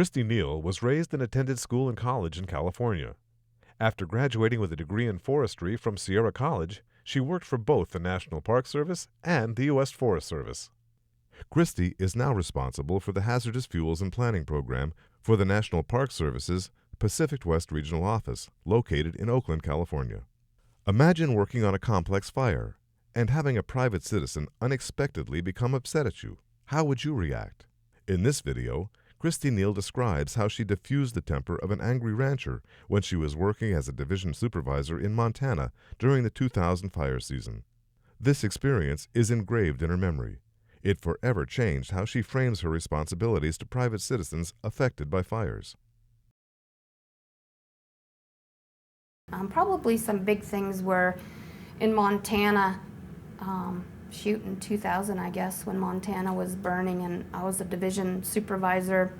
Christie Neill was raised and attended school and college in California. After graduating with a degree in forestry from Sierra College, she worked for both the National Park Service and the U.S. Forest Service. Christie is now responsible for the Hazardous Fuels and Planning Program for the National Park Service's Pacific West Regional Office, located in Oakland, California. Imagine working on a complex fire and having a private citizen unexpectedly become upset at you. How would you react? In this video, Christie Neill describes how she diffused the temper of an angry rancher when she was working as a Division Supervisor in Montana during the 2000 fire season. This experience is engraved in her memory. It forever changed how she frames her responsibilities to private citizens affected by fires. Probably some big things were in Montana, in 2000, I guess, when Montana was burning and I was a Division Supervisor.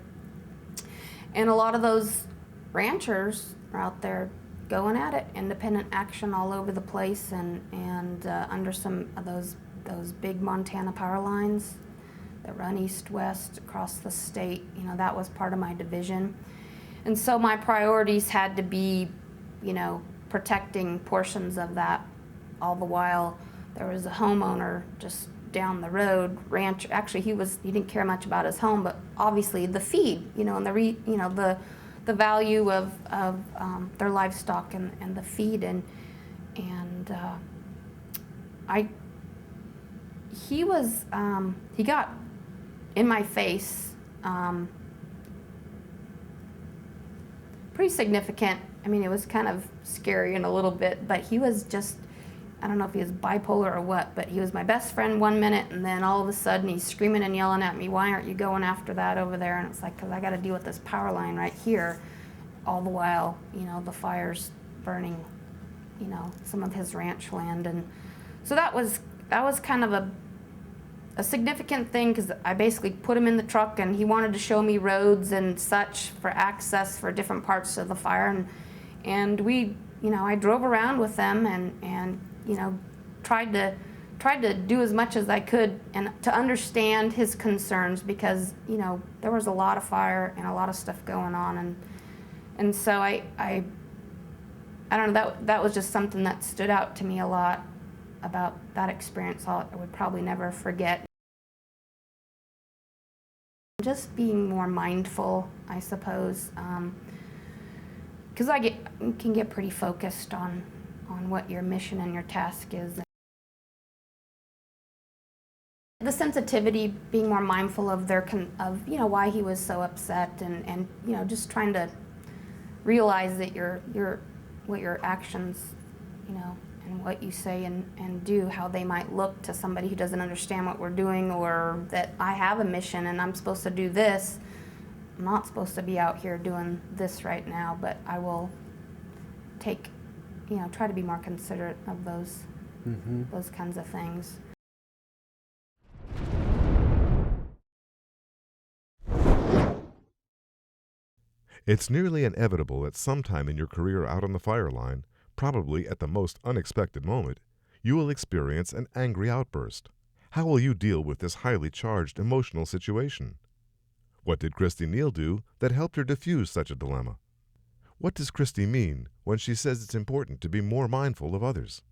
And a lot of those ranchers are out there going at it, independent action all over the place, and under some of those big Montana power lines that run east-west across the state. You know, that was part of my division. And so my priorities had to be, you know, protecting portions of that. All the while there was a homeowner just down the road, actually he didn't care much about his home, but obviously the feed, you know, and the value of their livestock and the feed, he got in my face, pretty significant. I mean, it was kind of scary and a little bit, but he was just, I don't know if he was bipolar or what, but he was my best friend one minute, and then all of a sudden he's screaming and yelling at me, "Why aren't you going after that over there?" And it's like, because I got to deal with this power line right here, all the while, you know, the fire's burning, you know, some of his ranch land. And so that was kind of a significant thing, because I basically put him in the truck and he wanted to show me roads and such for access for different parts of the fire, and we, you know, I drove around with them and you know, tried to do as much as I could and to understand his concerns, because, you know, there was a lot of fire and a lot of stuff going on, and so I don't know, that was just something that stood out to me a lot about that experience. I would probably never forget. Just being more mindful, I suppose, because can get pretty focused on what your mission and your task is. The sensitivity, being more mindful of you know, why he was so upset, and you know, just trying to realize that what your actions, you know, and what you say and do, how they might look to somebody who doesn't understand what we're doing, or that I have a mission and I'm supposed to do this. I'm not supposed to be out here doing this right now, but I will try to be more considerate of those kinds of things. It's nearly inevitable at some time in your career out on the fire line, probably at the most unexpected moment, you will experience an angry outburst. How will you deal with this highly charged emotional situation? What did Christie Neill do that helped her diffuse such a dilemma? What does Christie mean when she says it's important to be more mindful of others?